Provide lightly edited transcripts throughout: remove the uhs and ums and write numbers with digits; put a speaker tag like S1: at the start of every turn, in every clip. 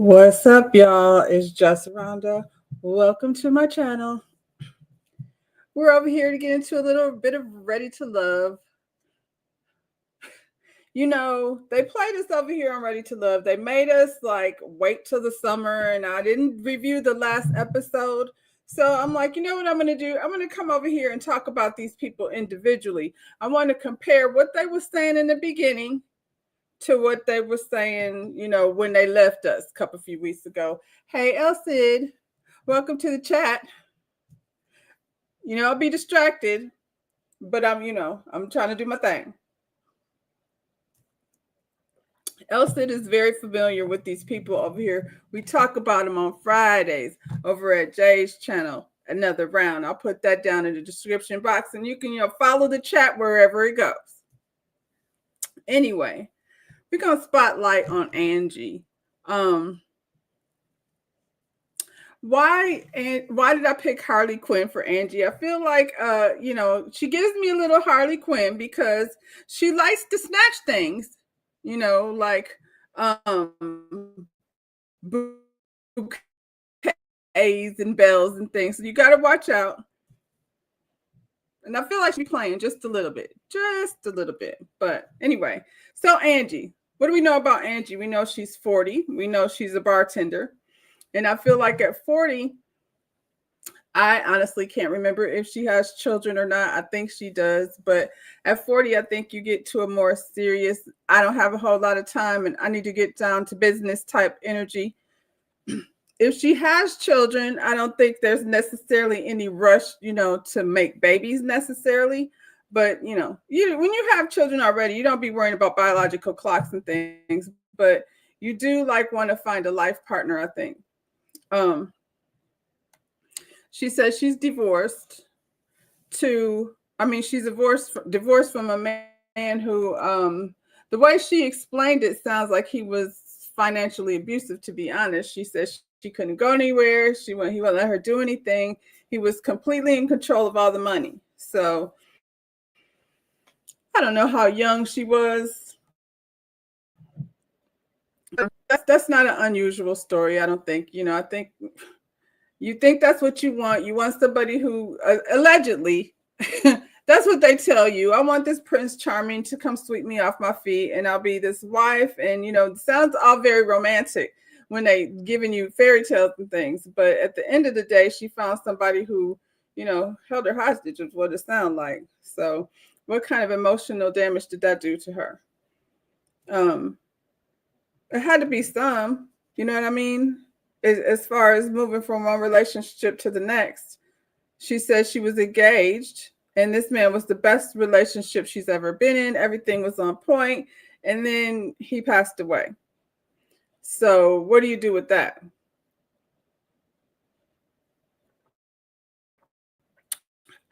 S1: What's up, y'all? It's just Rhonda. Welcome to my channel. We're over here to get into a little bit of Ready to Love. You know, they played us over here on Ready to Love. They made us like wait till the summer, and I didn't review the last episode. So I'm like, you know what I'm going to do? I'm going to come over here and talk about these people individually. I want to compare what they were saying in the beginning to what they were saying, when they left us a few weeks ago. Hey, El Cid, welcome to the chat. I'll be distracted, but I'm trying to do my thing. El Cid is very familiar with these people over here. We talk about them on Fridays over at Jay's channel, Another Round. I'll put that down in the description box, and you can, follow the chat wherever it goes. Anyway, we're going to spotlight on Angie. Why did I pick Harley Quinn for Angie? I feel like she gives me a little Harley Quinn because she likes to snatch things, like bouquets and bells and things. So you got to watch out. And I feel like she's playing just a little bit. But anyway, so Angie, what do we know about Angie? We know she's 40. We know she's a bartender. And I feel like at 40, I honestly can't remember if she has children or not. I think she does. But at 40, I think you get to a more serious, I don't have a whole lot of time and I need to get down to business type energy. If she has children, I don't think there's necessarily any rush, to make babies necessarily. But, when you have children already, you don't be worrying about biological clocks and things. But you do want to find a life partner, I think. She says she's divorced she's divorced from a man who, the way she explained it sounds like he was financially abusive, to be honest. She says she couldn't go anywhere. He wouldn't let her do anything. He was completely in control of all the money. So I don't know how young she was. That's not an unusual story, I don't think. I think you think that's what you want. You want somebody who allegedly, that's what they tell you. I want this Prince Charming to come sweep me off my feet and I'll be this wife. And, it sounds all very romantic when they giving you fairy tales and things. But at the end of the day, she found somebody who, held her hostage is what it sounded like. So what kind of emotional damage did that do to her? It had to be some, you know what I mean? As far as moving from one relationship to the next. She said she was engaged and this man was the best relationship she's ever been in. Everything was on point. And then he passed away. So what do you do with that?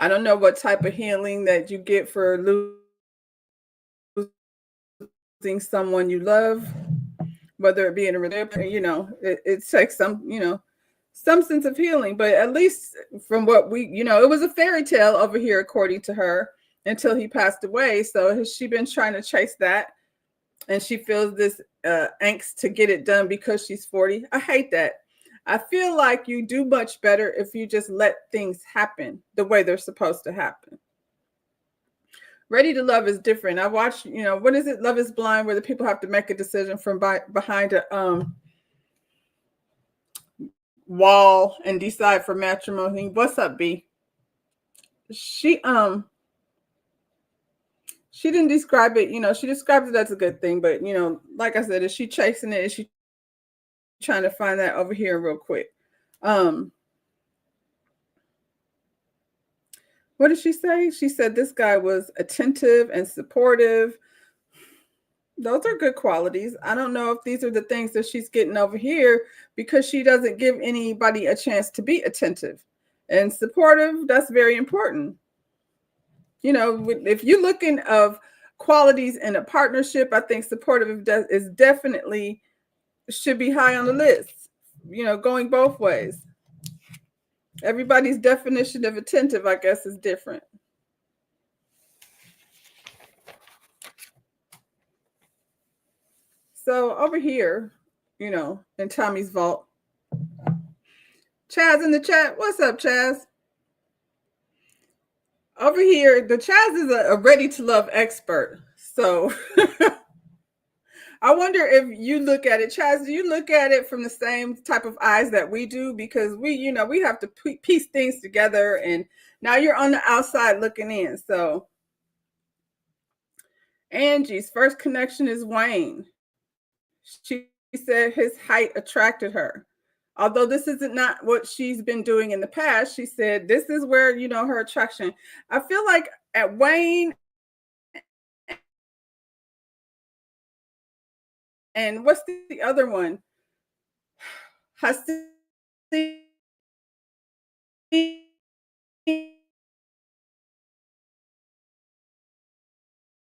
S1: I don't know what type of healing that you get for losing someone you love, whether it be in a relationship, it takes some, some sense of healing. But at least from what we, it was a fairy tale over here, according to her, until he passed away. So has she been trying to chase that? And she feels this angst to get it done because she's 40. I hate that. I feel like you do much better if you just let things happen the way they're supposed to happen. Ready to Love is different. I watched, what is it? Love is Blind, where the people have to make a decision from behind a wall and decide for matrimony. What's up, B? She didn't describe it, she described it as a good thing, but like I said, is she chasing it? Is she trying to find that over here real quick? What did she say? She said this guy was attentive and supportive. Those are good qualities. I don't know if these are the things that she's getting over here because she doesn't give anybody a chance to be attentive and supportive. That's very important. If you're looking of qualities in a partnership, I think supportive is definitely should be high on the list, going both ways. Everybody's definition of attentive, I guess, is different. So over here, in Tommy's vault. Chaz in the chat. What's up, Chaz? Over here, the Chaz is a ready to love expert. So I wonder if you look at it, Chaz, do you look at it from the same type of eyes that we do? Because we have to piece things together, and now you're on the outside looking in. So Angie's first connection is Wayne. She said his height attracted her. Although this isn't not what she's been doing in the past, she said this is where, her attraction. I feel like at Wayne, and what's the other one? Haseen.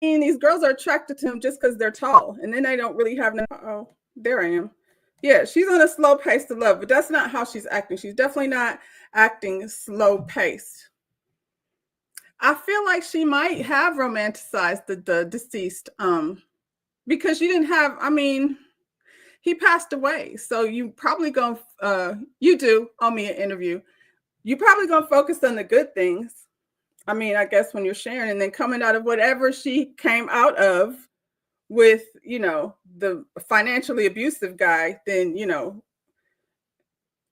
S1: These girls are attracted to him just because they're tall, and then they don't really have no. Oh, there I am. Yeah, she's on a slow pace to love, but that's not how she's acting. She's definitely not acting slow paced. I feel like she might have romanticized the deceased, because she didn't have. I mean, he passed away, so you probably gonna you do owe me an interview. You probably gonna focus on the good things. I mean, I guess when you're sharing, and then coming out of whatever she came out of with, the financially abusive guy, then,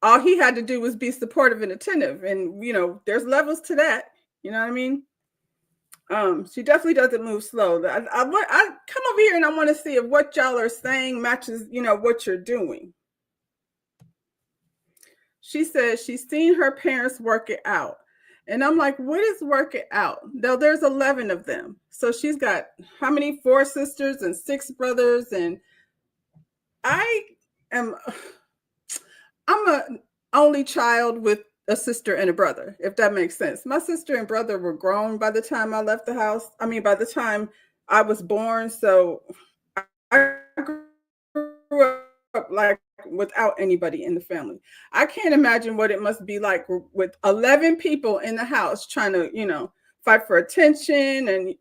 S1: all he had to do was be supportive and attentive. And, there's levels to that. You know what I mean? She definitely doesn't move slow. I come over here and I want to see if what y'all are saying matches, what you're doing. She says she's seen her parents work it out. And I'm like, what is work it out? Though there's 11 of them. So she's got how many? 4 sisters and 6 brothers. And I'm an only child with a sister and a brother, if that makes sense. My sister and brother were grown by the time I left the house. I mean, by the time I was born. So I grew up like without anybody in the family. I can't imagine what it must be like with 11 people in the house trying to, fight for attention and,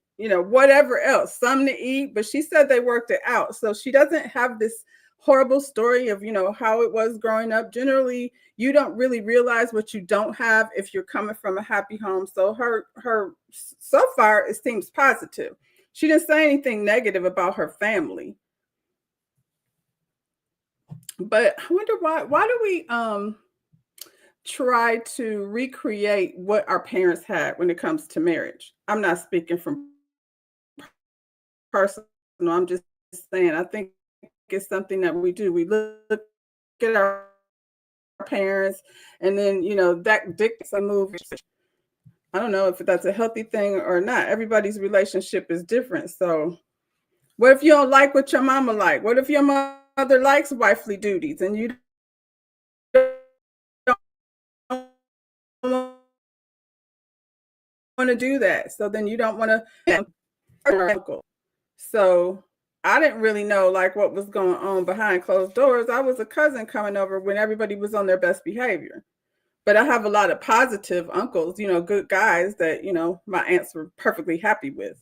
S1: whatever else, something to eat. But she said they worked it out. So she doesn't have this horrible story of, how it was growing up. Generally, you don't really realize what you don't have if you're coming from a happy home. So her so far, it seems positive. She didn't say anything negative about her family. But I wonder why do we try to recreate what our parents had when it comes to marriage? I'm not speaking from personal. I'm just saying I think it's something that we do. We look at our parents, and then that dictates a move. I don't know if that's a healthy thing or not. Everybody's relationship is different. So what if you don't like what your mama like? What if your mother likes wifely duties and you don't want to do that? So then you don't want to. So I didn't really know like what was going on behind closed doors. I was a cousin coming over when everybody was on their best behavior. But I have a lot of positive uncles, good guys that, my aunts were perfectly happy with.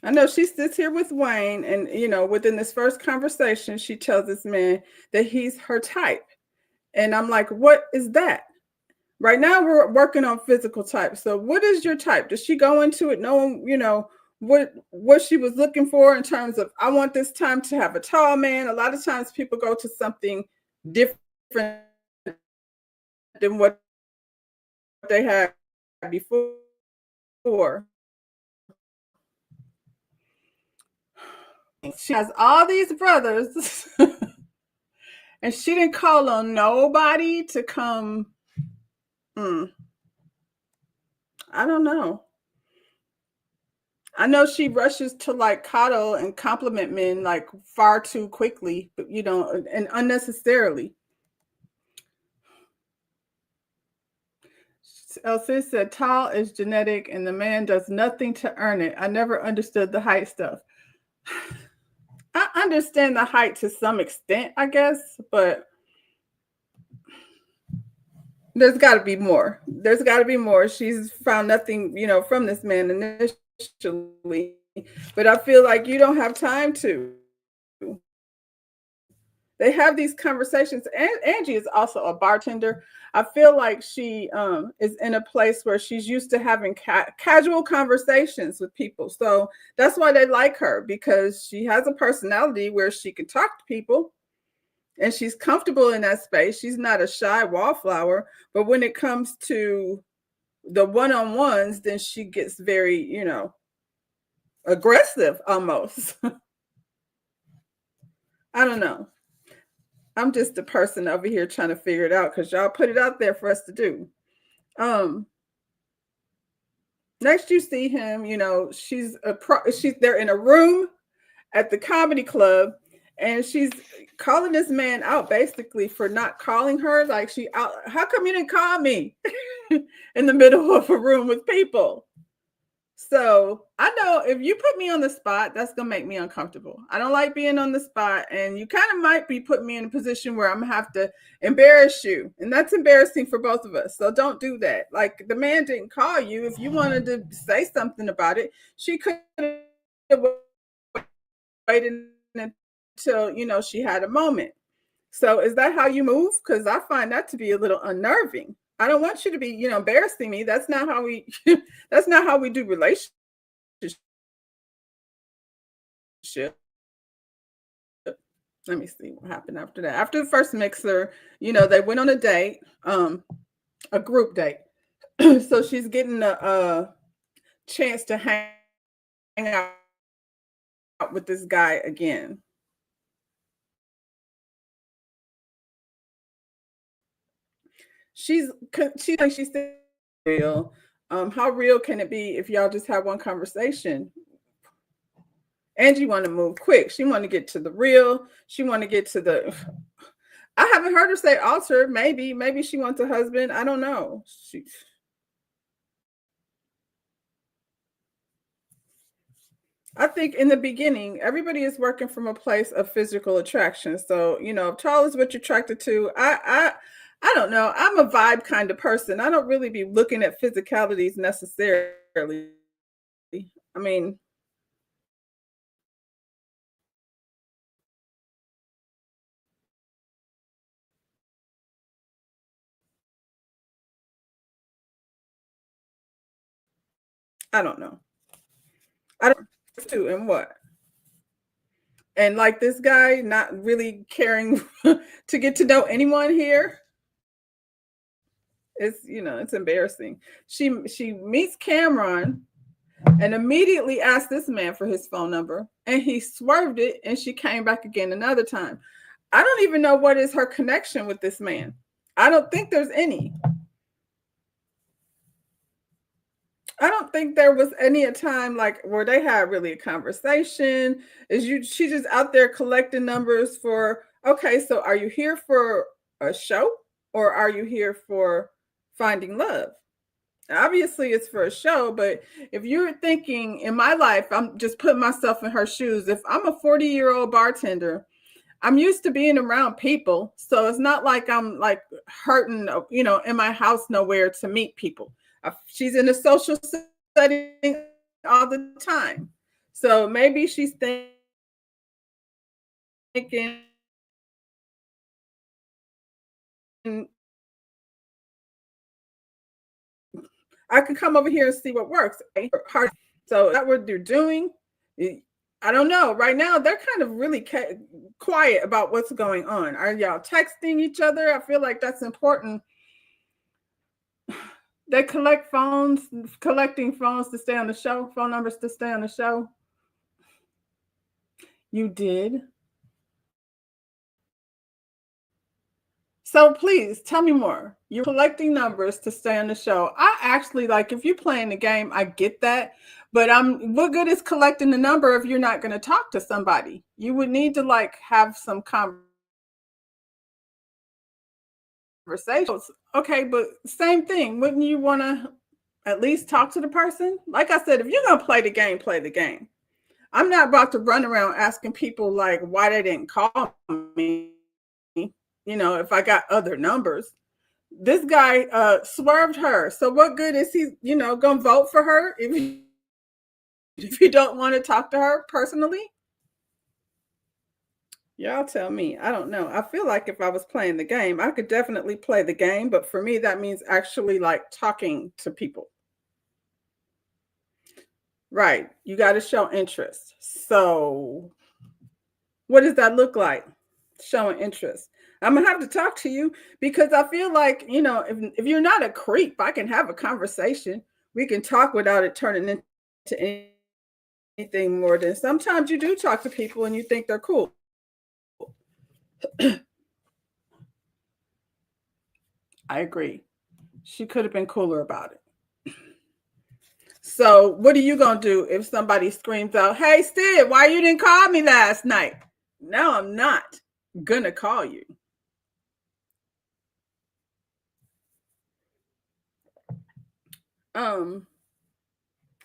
S1: I know she sits here with Wayne, and, within this first conversation, she tells this man that he's her type. And I'm like, what is that? Right now, we're working on physical type. So what is your type? Does she go into it knowing, what she was looking for in terms of, I want this time to have a tall man? A lot of times people go to something different than what they had before. She has all these brothers and she didn't call on nobody to come. I don't know. I know she rushes to like coddle and compliment men like far too quickly, but and unnecessarily. Elsie said, tall is genetic and the man does nothing to earn it. I never understood the height stuff. I understand the height to some extent, I guess, but there's got to be more. There's got to be more. She's found nothing, from this man initially. but I feel like you don't have time to. They have these conversations. And Angie is also a bartender. I feel like she is in a place where she's used to having casual conversations with people. So that's why they like her, because she has a personality where she can talk to people and she's comfortable in that space. She's not a shy wallflower. But when it comes to the one-on-ones, then she gets very, aggressive almost. I don't know. I'm just a person over here trying to figure it out because y'all put it out there for us to do. Um, Next you see him, she's they're in a room at the comedy club, and she's calling this man out basically for not calling her. Like, how come you didn't call me in the middle of a room with people? So I know if you put me on the spot, that's gonna make me uncomfortable. I don't like being on the spot, and you kind of might be putting me in a position where I'm gonna have to embarrass you, and that's embarrassing for both of us. So don't do that. Like, the man didn't call you. If you wanted to say something about it, she could have waited until she had a moment. So is that how you move? Because I find that to be a little unnerving. I don't want you to be, embarrassing me. That's not how we that's not how we do relationships. Let me see what happened after that. After the first mixer, they went on a date, a group date. So she's getting a chance to hang out with this guy again. She's like, she said, real. How real can it be if y'all just have one conversation? Angie want to move quick. She want to get to the real. She want to get to the. I haven't heard her say alter. Maybe she wants a husband. I don't know. I think in the beginning, everybody is working from a place of physical attraction. So, if tall is what you're attracted to, I don't know. I'm a vibe kind of person. I don't really be looking at physicalities necessarily. I mean, I don't know. I don't too, and what? And like this guy not really caring to get to know anyone here. It's embarrassing. She meets Cameron and immediately asked this man for his phone number, and he swerved it, and she came back again another time. I don't even know what is her connection with this man. I don't think there's any. I don't think there was any a time like where they had really a conversation. She just out there collecting numbers for, okay, so are you here for a show or are you here for finding love? Obviously it's for a show, but if you're thinking, in my life, I'm just putting myself in her shoes. If I'm a 40-year-old bartender, I'm used to being around people. So it's not like I'm like hurting, in my house nowhere to meet people. She's in a social setting all the time. So maybe she's thinking, I can come over here and see what works. So that what they're doing. I don't know. Right now, they're kind of really quiet about what's going on. Are y'all texting each other? I feel like that's important. They collecting phones to stay on the show, phone numbers to stay on the show. You did. So please tell me more. You're collecting numbers to stay on the show. I actually, like, if you're playing the game, I get that. But what good is collecting the number if you're not going to talk to somebody? You would need to like have some conversations. Okay, but same thing. Wouldn't you want to at least talk to the person? Like I said, if you're going to play the game, play the game. I'm not about to run around asking people like why they didn't call me, if I got other numbers. This guy swerved her. So what good is he, gonna vote for her if if you don't want to talk to her personally, y'all tell me. I don't know. I feel like if I was playing the game, I could definitely play the game, but for me, that means actually like talking to people. Right. You got to show interest. So, what does that look like? Showing interest. I'm gonna have to talk to you because I feel like, if you're not a creep, I can have a conversation. We can talk without it turning into anything more than sometimes you do talk to people and you think they're cool. I agree. She could have been cooler about it. So, what are you gonna do if somebody screams out, "Hey, Sid, why you didn't call me last night?" No, I'm not gonna call you. Um,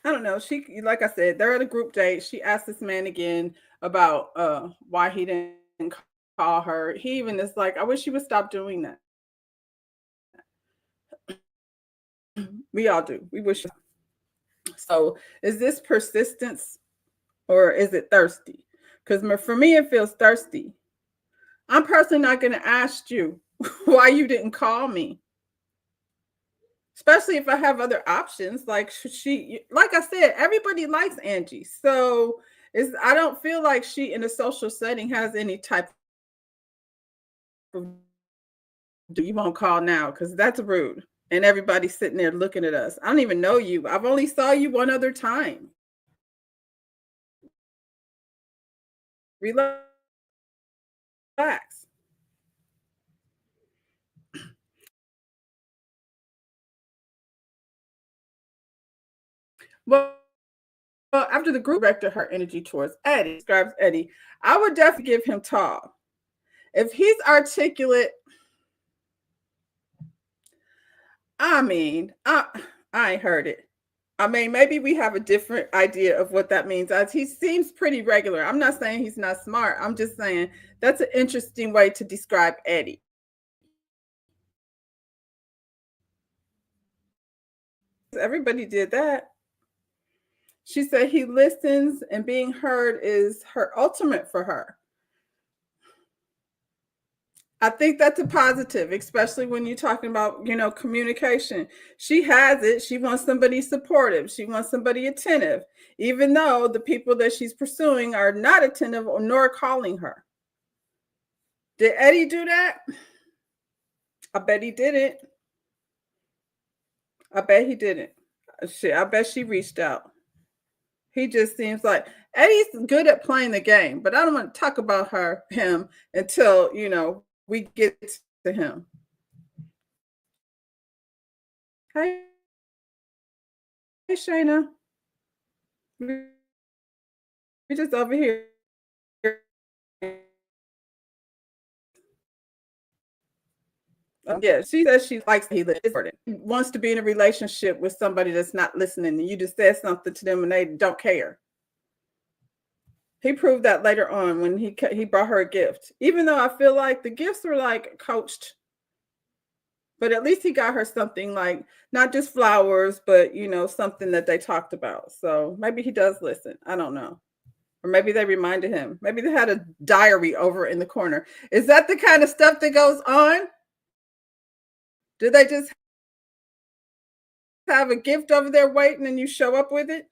S1: I don't know. She, like I said, they're at a group date. She asked this man again about why he didn't call her. He even is like, I wish you would stop doing that. We all do. We wish. So, is this persistence or is it thirsty? Because for me, it feels thirsty. I'm personally not going to ask you why you didn't call me, especially if I have other options. Like like I said, everybody likes Angie. So I don't feel like she in a social setting has any type of, you won't call now because that's rude. And everybody's sitting there looking at us. I don't even know you. I've only saw you one other time. Relax. Well, after the group directed her energy towards Eddie, describes Eddie, I would definitely give him tall. If he's articulate, I mean, I ain't heard it. I mean, maybe we have a different idea of what that means. As he seems pretty regular. I'm not saying he's not smart. I'm just saying that's an interesting way to describe Eddie. Everybody did that. She said he listens and being heard is her ultimate for her. I think that's a positive, especially when you're talking about, communication. She has it. She wants somebody supportive. She wants somebody attentive, even though the people that she's pursuing are not attentive or nor calling her. Did Eddie do that? I bet he didn't. I bet he didn't. Shit, I bet she reached out. He just seems like Eddie's good at playing the game, but I don't want to talk about him until, we get to him. Hey, Shayna. We're just over here. Yeah, she says she likes he wants to be in a relationship with somebody that's not listening, and you just said something to them and they don't care. He proved that later on when he brought her a gift, even though I feel like the gifts were like coached. But at least he got her something like not just flowers, but something that they talked about. So maybe he does listen. I don't know. Or maybe they reminded him. Maybe they had a diary over in the corner. Is that the kind of stuff that goes on? Do they just have a gift over there waiting and you show up with it?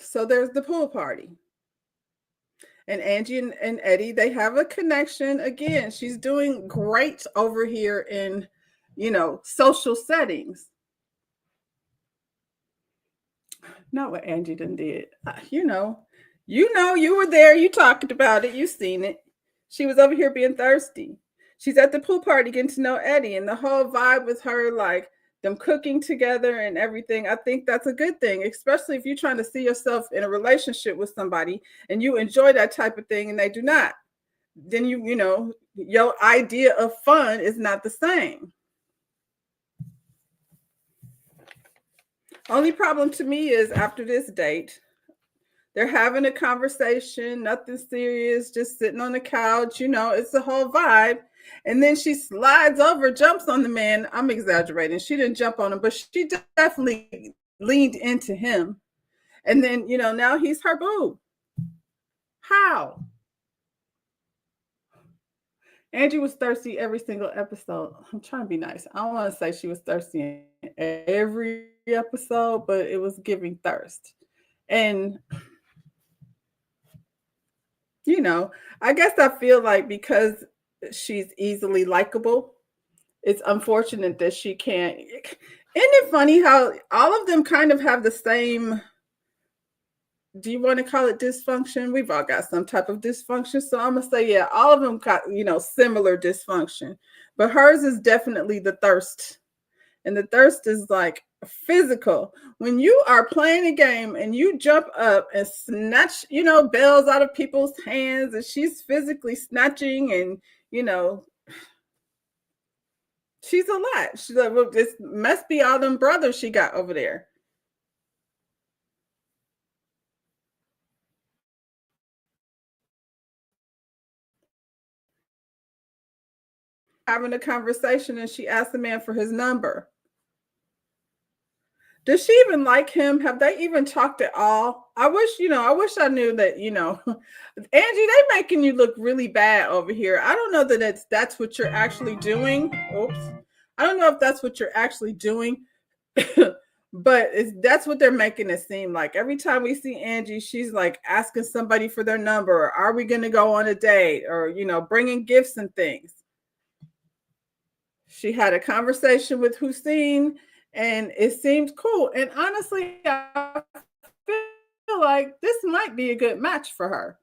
S1: So there's the pool party. And Angie and Eddie, they have a connection. Again, she's doing great over here in, social settings. Not what Angie done did. You were there. You talked about it. You seen it. She was over here being thirsty. She's at the pool party getting to know Eddie, and the whole vibe with her, like them cooking together and everything. I think that's a good thing, especially if you're trying to see yourself in a relationship with somebody and you enjoy that type of thing and they do not. Then your idea of fun is not the same. Only problem to me is after this date, they're having a conversation, nothing serious, just sitting on the couch. It's the whole vibe. And then she slides over, jumps on the man. I'm exaggerating. She didn't jump on him, but she definitely leaned into him. And then, now he's her boo. How? Angie was thirsty every single episode. I'm trying to be nice. I don't want to say she was thirsty in every episode, but it was giving thirst. And, I guess I feel like because she's easily likable, it's unfortunate that she can't. Isn't it funny how all of them kind of have the same, do you want to call it dysfunction? We've all got some type of dysfunction. So I'm going to say, yeah, all of them got, similar dysfunction. But hers is definitely the thirst. And the thirst is like physical. When you are playing a game and you jump up and snatch, bells out of people's hands, and she's physically snatching, and, she's a lot. She's like, well, this must be all them brothers she got over there. Having a conversation, and she asked the man for his number. Does she even like him? Have they even talked at all? I wish I knew that, Angie, they making you look really bad over here. I don't know that that's what you're actually doing. Oops. I don't know if that's what you're actually doing, but that's what they're making it seem like. Every time we see Angie, she's like asking somebody for their number. Or, are we going to go on a date? Or, bringing gifts and things. She had a conversation with Hussein, and it seemed cool. And honestly, I feel like this might be a good match for her,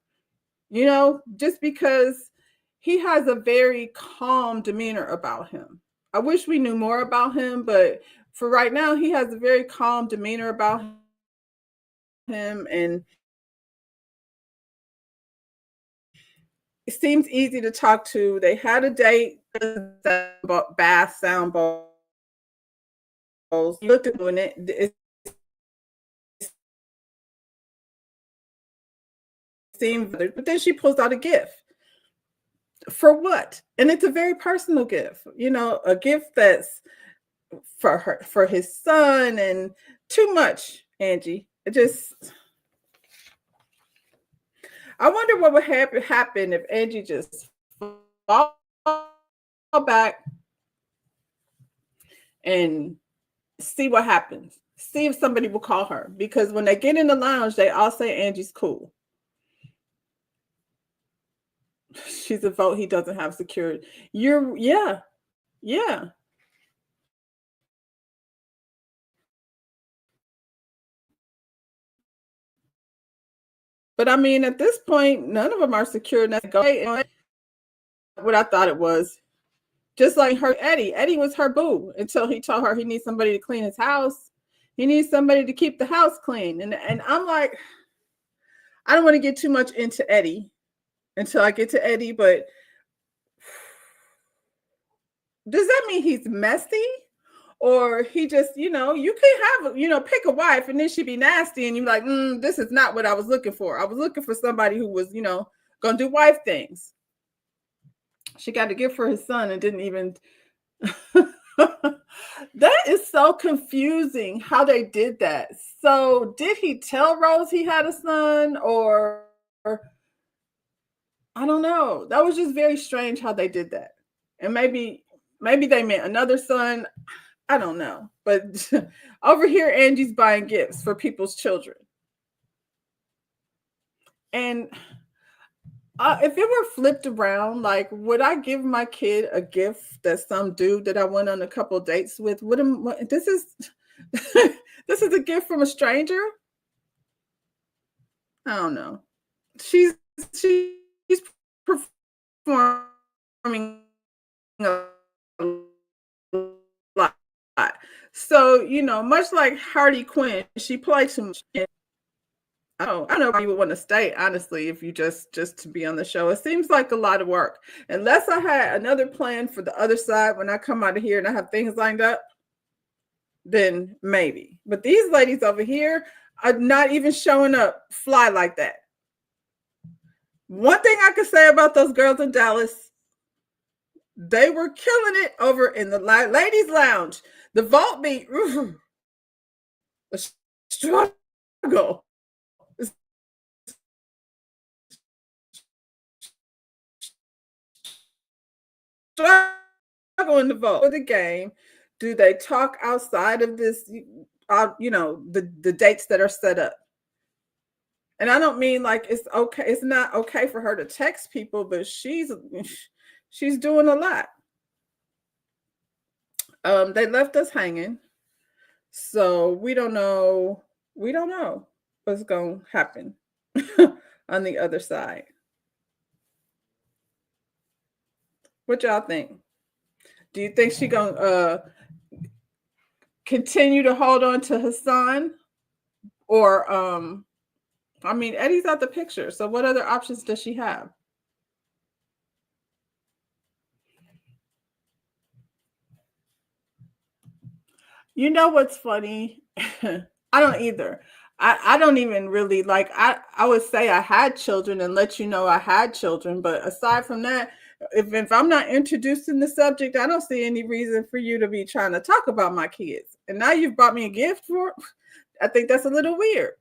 S1: just because he has a very calm demeanor about him. I wish we knew more about him, but for right now, he has a very calm demeanor about him, and it seems easy to talk to. They had a date, bath sound bowls. You looked at doing it seemed, but then she pulls out a gift. For what? And it's a very personal gift, a gift that's for her, for his son, and too much, Angie. I wonder what would happen if Angie just fall back and see what happens. See if somebody will call her, because when they get in the lounge, they all say Angie's cool. She's a vote he doesn't have secured. Yeah. But I mean, at this point, none of them are secure. What I thought it was. Just like her, Eddie. Eddie was her boo until he told her he needs somebody to clean his house. He needs somebody to keep the house clean. And I'm like, I don't want to get too much into Eddie until I get to Eddie, but does that mean he's messy? Or he just, you can have, pick a wife and then she'd be nasty and you're like, this is not what I was looking for. I was looking for somebody who was, going to do wife things. She got a gift for his son and didn't even. That is so confusing how they did that. So did he tell Rose he had a son, or I don't know. That was just very strange how they did that. And maybe they meant another son. I don't know. But over here, Angie's buying gifts for people's children. And if it were flipped around, like, would I give my kid a gift that some dude that I went on a couple dates with? This is this is a gift from a stranger? I don't know. She's performing a lot. So, much like Harley Quinn, she plays too much. I don't know why you would want to stay, honestly, if you just to be on the show. It seems like a lot of work. Unless I had another plan for the other side when I come out of here and I have things lined up, then maybe. But these ladies over here are not even showing up fly like that. One thing I could say about those girls in Dallas, They were killing it over in the ladies' lounge. The vault beat, a struggle. Struggle in the vault for the game. Do they talk outside of this? The dates that are set up. And I don't mean like it's okay. It's not okay for her to text people, but she's doing a lot. They left us hanging, so we don't know. We don't know what's going to happen on the other side. What y'all think? Do you think she gonna continue to hold on to Hassan, or I mean, Eddie's out the picture, so what other options does she have? You know what's funny? I don't either. I don't even really like I would say I had children and let you know I had children, but aside from that, if I'm not introducing the subject, I don't see any reason for you to be trying to talk about my kids. And now you've brought me a gift for it. I think that's a little weird.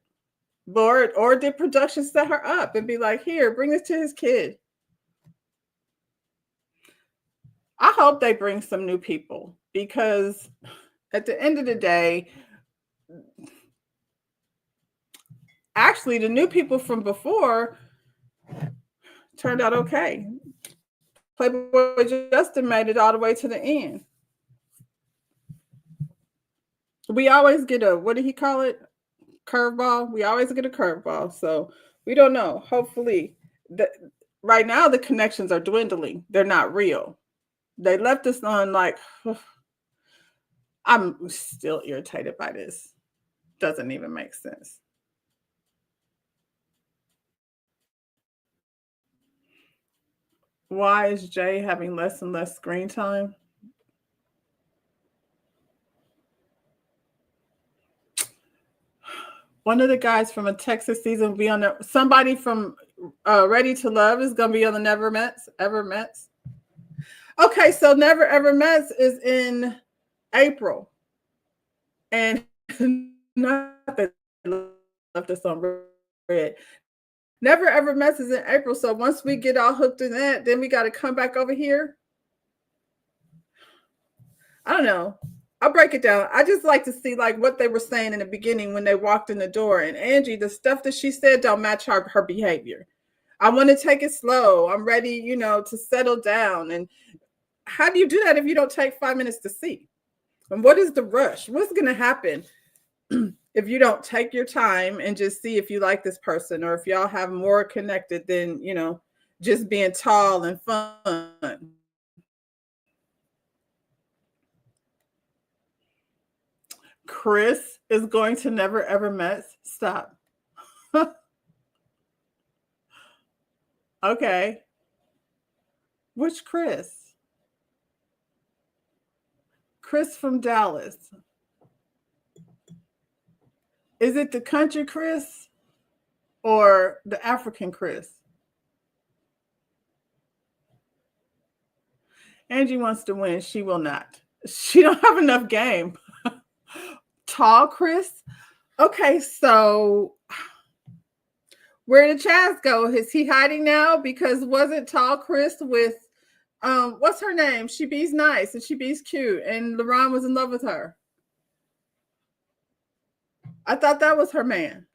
S1: Or did production set her up and be like, here, bring this to his kid? I hope they bring some new people, because at the end of the day, actually the new people from before turned out okay. Playboy Justin made it all the way to the end. We always get a, what did he call it? Curveball. We always get a curveball. So we don't know. Hopefully, right now the connections are dwindling. They're not real. They left us on like, I'm still irritated by this. Doesn't even make sense. Why is Jay having less and less screen time? One of the guys from a Texas season will be on there. Somebody from Ready to Love is going to be on the Never Mets, Ever Mets. Okay, so Never Ever Mets is in April. And not that left us on red. Never Ever Mets is in April. So once we get all hooked in that, then we got to come back over here. I don't know. I'll break it down. I just like to see like what they were saying in the beginning when they walked in the door. And Angie, the stuff that she said don't match her behavior. I want to take it slow. I'm ready, to settle down. And how do you do that if you don't take 5 minutes to see? And what is the rush? What's going to happen if you don't take your time and just see if you like this person, or if y'all have more connected than, just being tall and fun? Chris is going to Never Ever Mets. Stop. Okay. Which Chris? Chris from Dallas. Is it the country Chris or the African Chris? Angie wants to win. She will not. She don't have enough game. Tall Chris? Okay, so where did Chaz go? Is he hiding now? Because wasn't Tall Chris with what's her name? She Be's nice and She Be's cute, and LeBron was in love with her. I thought that was her man.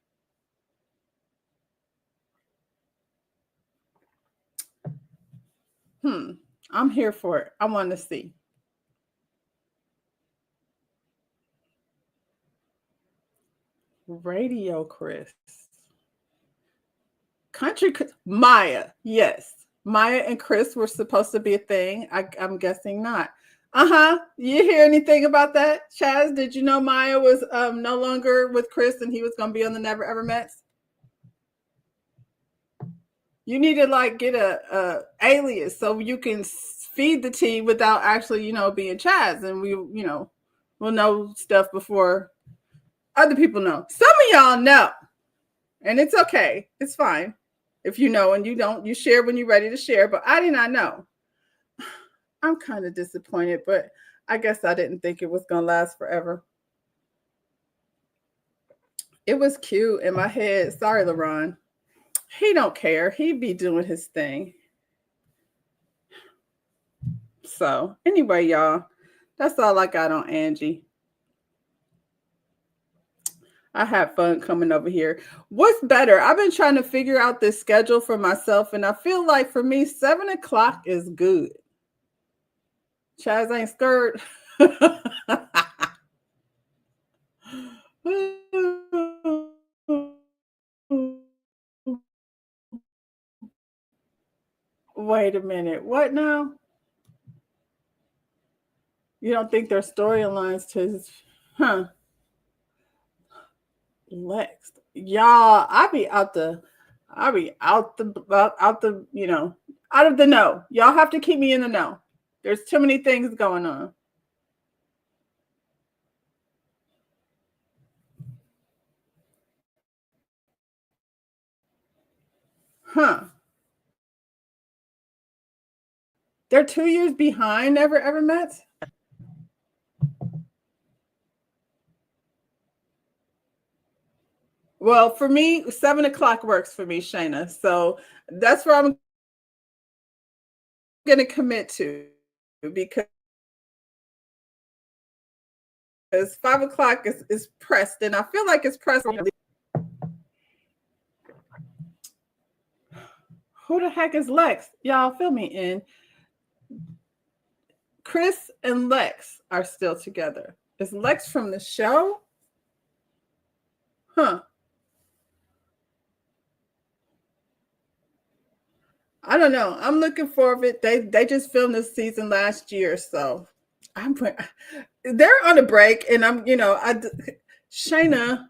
S1: I'm here for it. I want to see. Radio Chris. Country Maya. Yes. Maya and Chris were supposed to be a thing. I'm guessing not. You hear anything about that, Chaz? Did you know Maya was no longer with Chris and he was going to be on the Never Ever Mets? You need to like get a alias so you can feed the tea without actually, being Chaz, and we'll know stuff before other people know. Some of y'all know, and it's okay. It's fine if you know and you don't. You share when you're ready to share, but I did not know. I'm kind of disappointed, but I guess I didn't think it was gonna last forever. It was cute in my head. Sorry, LaRon. He don't care. He be doing his thing. So anyway, y'all, that's all I got on Angie. I had fun coming over here. What's better? I've been trying to figure out this schedule for myself, and I feel like for me, 7 o'clock is good. Chaz ain't scared. Wait a minute. What now? You don't think there's storylines to his, huh? Lex. Y'all, I be out the, out of the know. Y'all have to keep me in the know. There's too many things going on. Huh. They're 2 years behind Never Ever Met? Well, for me, 7 o'clock works for me, Shayna. So that's where I'm going to commit to, because 5 o'clock is pressed, and I feel like it's pressed. Who the heck is Lex? Y'all fill me in. Chris and Lex are still together. Is Lex from the show? Huh. I don't know. I'm looking forward to it. They just filmed this season last year, so they're on a break, and Shayna,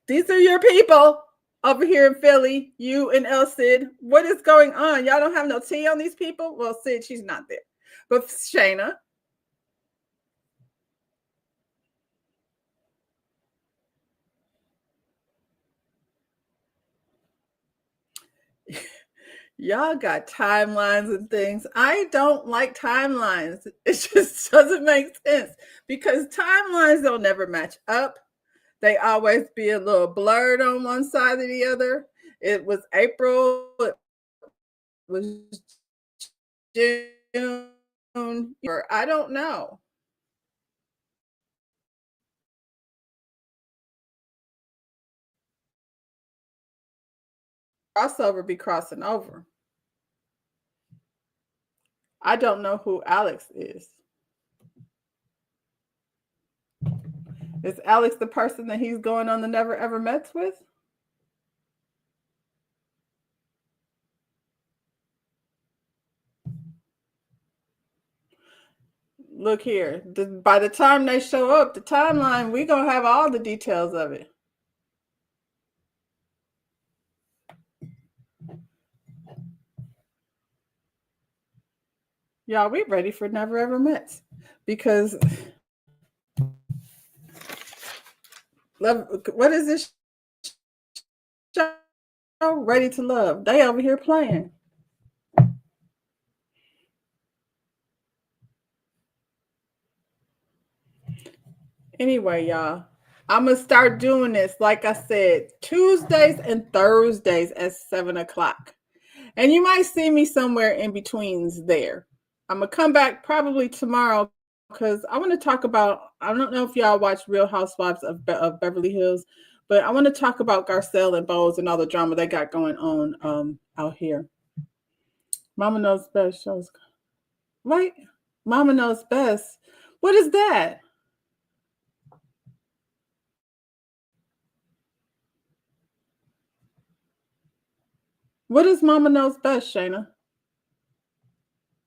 S1: these are your people over here in Philly, you and El Cid. What is going on? Y'all don't have no tea on these people? Well, Sid, she's not there. But Shayna. Y'all got timelines and things. I don't like timelines. It just doesn't make sense, because timelines don't never match up. They always be a little blurred on one side or the other. It was April, it was June, or I don't know. Crossover be crossing over. I don't know who Alex is. Is Alex the person that he's going on the Never Ever Mets with? Look here. By the time they show up, the timeline, we going to have all the details of it. Y'all, we ready for Never Ever Mets, because what is this show? Ready to Love. They over here playing. Anyway, y'all, I'm going to start doing this, like I said, Tuesdays and Thursdays at 7 o'clock. And you might see me somewhere in betweens there. I'm going to come back probably tomorrow, because I want to talk about, I don't know if y'all watch Real Housewives of Beverly Hills, but I want to talk about Garcelle and Bose and all the drama they got going on out here. Mama Knows Best shows. Right? Mama Knows Best. What is that? What is Mama Knows Best, Shayna?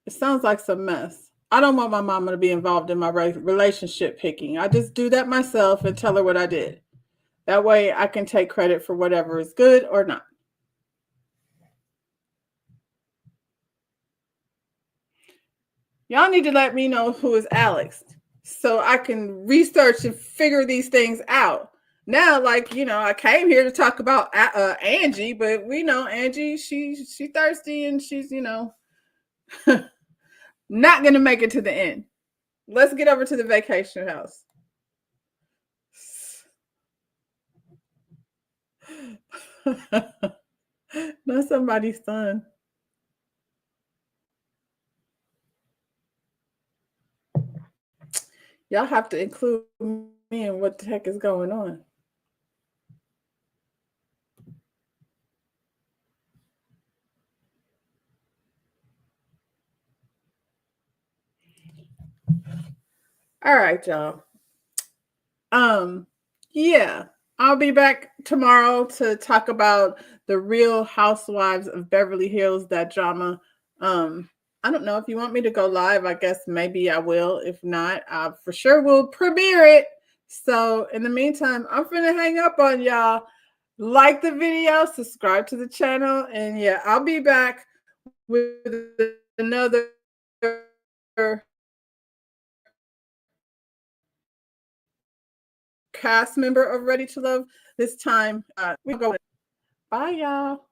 S1: It sounds like some mess. I don't want my mama to be involved in my relationship picking. I just do that myself and tell her what I did. That way I can take credit for whatever is good or not. Y'all need to let me know who is Alex, so I can research and figure these things out. Now, I came here to talk about Angie, but we know Angie, she thirsty, and she's, not going to make it to the end. Let's get over to the vacation house. Not somebody's son. Y'all have to include me in what the heck is going on. All right, y'all. Yeah, I'll be back tomorrow to talk about the Real Housewives of Beverly Hills, that drama. I don't know if you want me to go live. I guess maybe I will. If not, I for sure will premiere it. So in the meantime, I'm finna hang up on y'all. Like the video, subscribe to the channel, and yeah, I'll be back with another cast member of Ready to Love. This time, we go. Bye, y'all.